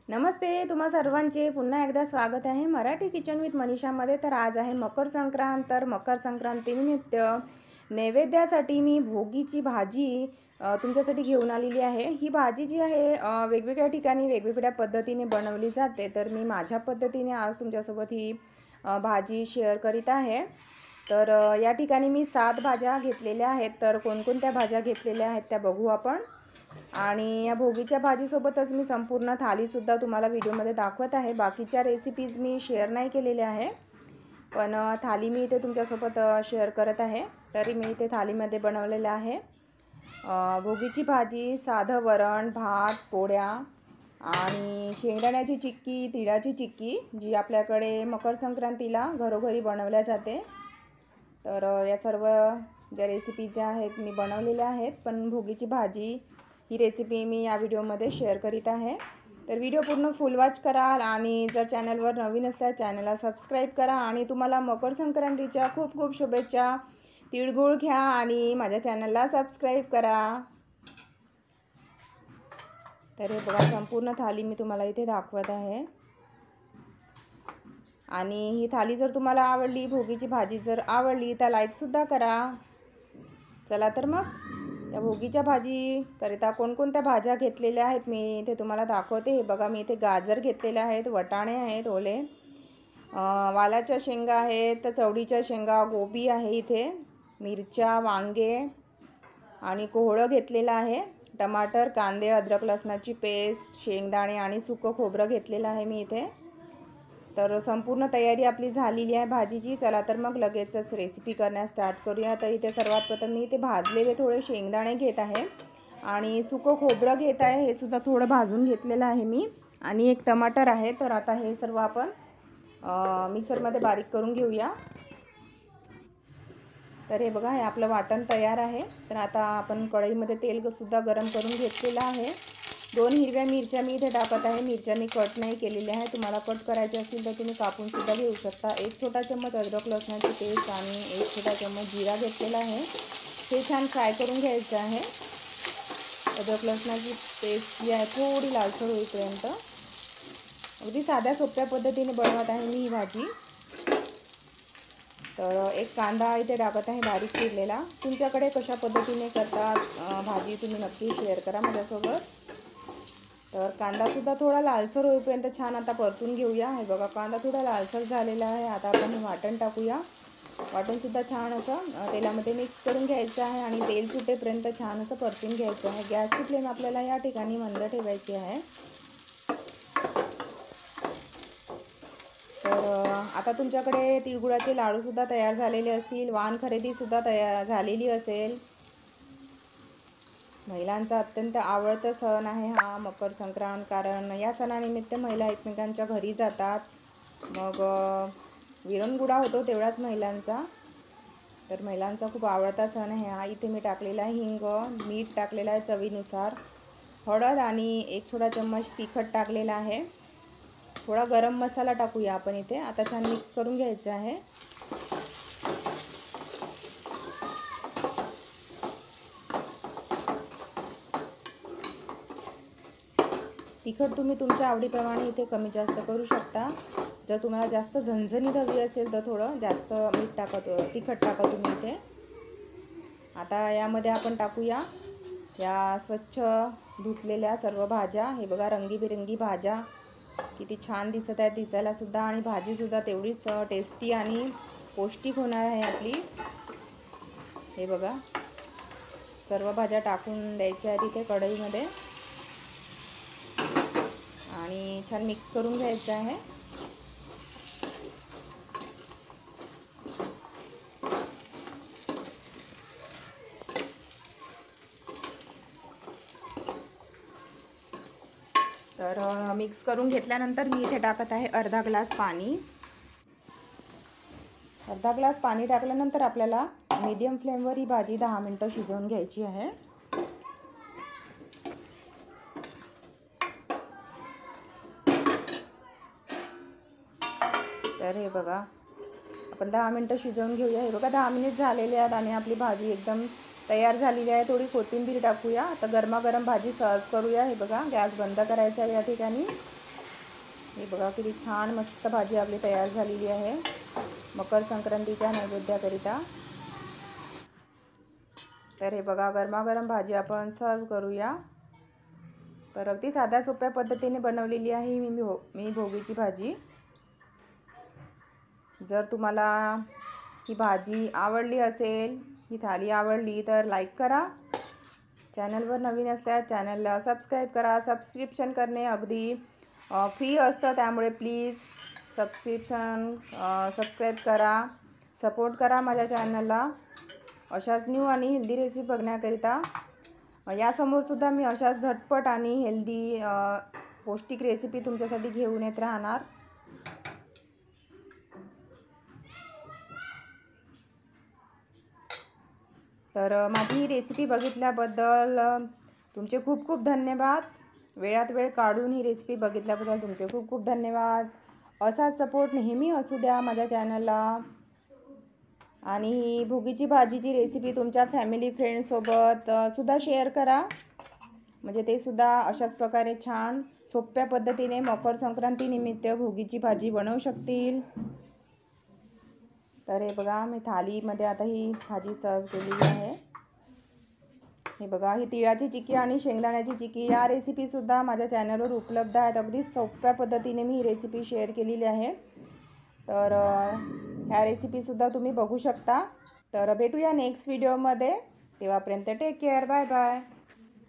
नमस्ते, तुम्हा सर्वांचे पुन्हा एकदा स्वागत आहे मराठी किचन विथ मनीषामध्ये। तर आज आहे मकर संक्रांत। तर मकर संक्रांतीनिमित्त नैवेद्यासाठी मी भोगीची भाजी तुमच्यासाठी घेऊन आलेली आहे। ही भाजी जी आहे वेगवेगळ्या ठिकाणी वेगवेगळ्या पद्धतीने बनवली जाते। तर मी माझ्या पद्धतीने आज तुमच्यासोबत ही भाजी शेअर करीत आहे। तर या ठिकाणी मी 7 भाज्या घेतलेल्या आहेत। तर कोणकोणत्या भाज्या घेतलेल्या आहेत त्या बघू आपण। आणि या भोगीच्या भाजीसोबतच मी संपूर्ण थालीसुद्धा तुम्हाला व्हिडिओमध्ये दाखवत आहे। बाकीच्या रेसिपीज मी शेअर नाही केलेल्या आहे, पण थाली मी इथे तुमच्यासोबत शेअर करत आहे। तरी मी इथे थालीमध्ये बनवलेलं आहे भोगीची भाजी, साधं वरण, भात, पोळ्या आणि शेंगदाण्याची चिक्की, तिळाची चिक्की, जी आपल्याकडे मकर संक्रांतीला घरोघरी बनवल्या जाते। तर या सर्व ज्या रेसिपीज आहेत मी बनवलेल्या आहेत, पण भोगीची भाजी ही रेसिपी मी या व्हिडिओमध्ये शेअर करीत आहे। तर व्हिडिओ पूर्ण फुल वॉच करा आणि जर चॅनलवर नवीन असल्यास चॅनलला सबस्क्राईब करा। आणि तुम्हाला मकर संक्रांतीच्या खूप खूप शुभेच्छा। तिळगुळ घ्या आणि माझ्या चॅनलला सबस्क्राईब करा। तर हे बघा, संपूर्ण थाली मी तुम्हाला इथे दाखवत आहे। आणि ही थाली जर तुम्हाला आवडली, भोगीची भाजी जर आवडली तर लाईकसुद्धा करा। चला तर मग या भोगीच्या भाजीकरिता कोणकोणत्या भाज्या घेतलेल्या आहेत मी इथे तुम्हाला दाखवते। हे बघा, मी इथे गाजर घेतलेले आहेत, वटाणे आहेत ओले, वालाच्या शेंगा आहेत, चवळीच्या शेंगा, गोबी आहे, इथे मिरच्या, वांगे आणि कोहळं घेतलेलं आहे, टमाटर, कांदे, अद्रक लसणाची पेस्ट, शेंगदाणे आणि सुकं खोबरं घेतलेलं आहे मी इथे। तर संपूर्ण तयारी आपली झालेली आहे भाजीची। चला तर मग लगेचच रेसिपी करण्यास स्टार्ट करूया। तर इथे सर्वात प्रथम मी इथे भाजलेले थोडे शेंगदाणे घेत आहे आणि सुकं खोबरं घेत आहे, हे सुद्धा थोडं भाजून घेतलेलं आहे मी, आणि एक टमाटर आहे। तर आता हे सर्व आपण मिक्सरमध्ये बारीक करून घेऊया। तर हे बघा, हे आपलं वाटण तयार आहे। तर आता आपण कढईमध्ये तेलसुद्धा गरम करून घेतलेलं आहे। 2 हिरव्या मिरच्या मी इथे टाकत आहे। मिरच्या मी कट नाही केलेल्या आहे, तुम्हाला कट करायचे असतील तर तुम्ही कापूनसुद्धा घेऊ शकता। 1 छोटा चम्मच अद्रक लसणाची पेस्ट आणि 1 छोटा चम्मच जिरा घेतलेला आहे। हे छान फ्राय करून घ्यायचं आहे। अद्रक लसणाची पेस्ट जी आहे थोडी लालसर होईपर्यंत। अगदी साध्या सोप्या पद्धतीने बनवत आहे मी ही भाजी। तर एक कांदा इथे टाकत आहे बारीक चिरलेला। तुमच्याकडे कशा पद्धतीने करतात भाजी तुम्ही नक्की शेअर करा माझ्यासोबत। तर कांदासुद्धा थोडा लालसर होईपर्यंत छान आता परतून घेऊया। हे बघा, कांदा थोडा लालसर झालेला आहे। आता आपण हे वाटण टाकूया। वाटणसुद्धा छान असं तेलामध्ये मिक्स करून घ्यायचं आहे आणि तेल सुटेपर्यंत छान असं परतून घ्यायचं आहे। गॅसची फ्लेम आपल्याला या ठिकाणी मंद ठेवायची आहे। तर आता तुमच्याकडे तिळगुळाचे लाडूसुद्धा तयार झालेले असतील, वाण खरेदीसुद्धा तयार झालेली असेल। महिलांचा अत्यंत आवडता सण आहे हा मकर संक्रांत, कारण या सणानिमित्त महिला एकमेकांच्या घरी जातात, मग विरंगुळा होतो तेवढाच महिलांचा। तर महिलांचा खूप आवडता सण आहे हा। इथे मी टाकलेला आहे हिंग, मीठ टाकलेलं आहे चवीनुसार, हळद आणि 1 छोटा चम्मच तिखट टाकलेला आहे। थोडा गरम मसाला टाकूया आपण इथे। आता छान मिक्स करून घ्यायचं आहे। तिखट तुम्ही तुमच्या आवडीप्रमाणे इथे कमी जास्त करू शकता। जर तुम्हाला जास्त झणझणीत हवी असेल तर थोडं जास्त तिखट टाका तुम्ही इथे। आता यामध्ये आपण टाकूया या स्वच्छ धुतलेल्या सर्व भाज्या। हे बघा, रंगीबिरंगी भाज्या किती छान दिसत आहेत दिसायलासुद्धा, आणि भाजीसुद्धा तेवढीच टेस्टी आणि पौष्टिक होणार आहे आपली। हे बघा, सर्व भाज्या टाकून द्यायच्या आहेत इथे कढईमध्ये आणि छान मिक्स करून घ्यायचं आहे। तर मिक्स करून घेतल्यानंतर मी इथे टाकत आहे अर्धा ग्लास पाणी। अर्धा ग्लास पाणी टाकल्यानंतर आपल्याला मीडियम फ्लेमवर ही भाजी 10 मिनिटं शिजवून घ्यायची आहे। तर हे बघा, आपण 10 मिनिटं शिजवून घेऊया। हे बघा, 10 मिनिट झालेले आहेत आणि आपली भाजी एकदम तयार झालेली आहे। थोडी कोथिंबीर टाकूया। आता गरमागरम भाजी सर्व करूया। हे बघा, गॅस बंद करायचा आहे या ठिकाणी हे बघा किती छान मस्त भाजी आपली तयार झालेली आहे मकर संक्रांतीच्या नैवेद्याकरिता. तर हे बघा गरमागरम भाजी आपण सर्व करूया. तर अगदी साध्या सोप्या पद्धतीने बनवलेली आहे मी भोगीची भाजी. जर तुम्हाला ही भाजी आवडली असेल, ही थाली आवडली तर लाईक करा. चॅनलवर नवीन असल्यास चॅनलला सबस्क्राईब करा. सबस्क्रिप्शन करणे अगदी फ्री असतं, त्यामुळे प्लीज सबस्क्राईब करा, सपोर्ट करा माझ्या चॅनलला अशाच न्यू आणि हेल्दी रेसिपी बघण्याकरिता. यासमोरसुद्धा मी अशाच झटपट आणि हेल्दी पौष्टिक रेसिपी तुमच्यासाठी घेऊन येत राहणार. तर माझी ही रेसिपी बघितल्याबद्दल तुमचे खूप खूप धन्यवाद. वेळात वेळ काढून ही रेसिपी बघितल्याबद्दल तुमचे खूप खूप धन्यवाद. असाच सपोर्ट नेहमी असू द्या माझ्या चॅनलला. आणि ही भोगीची भाजीची रेसिपी तुमच्या फॅमिली फ्रेंड्ससोबत सुद्धा शेअर करा, म्हणजे ते सुद्धा अशाच प्रकारे छान सोप्या पद्धतीने मकर संक्रांतीनिमित्त भोगीची भाजी बनवू शकतील. तर हे बघा मी थालीमध्ये आता ही भाजी सर्व केलेली आहे. हे बघा ही तिळाची चिक्की आणि शेंगदाण्याची चिक्की या रेसिपीसुद्धा माझ्या चॅनलवर उपलब्ध आहेत. अगदी सोप्या पद्धतीने मी ही रेसिपी शेअर केलेली आहे. तर ह्या रेसिपीसुद्धा तुम्ही बघू शकता. तर भेटूया नेक्स्ट व्हिडिओमध्ये. तेव्हापर्यंत टेक केअर. Bye bye.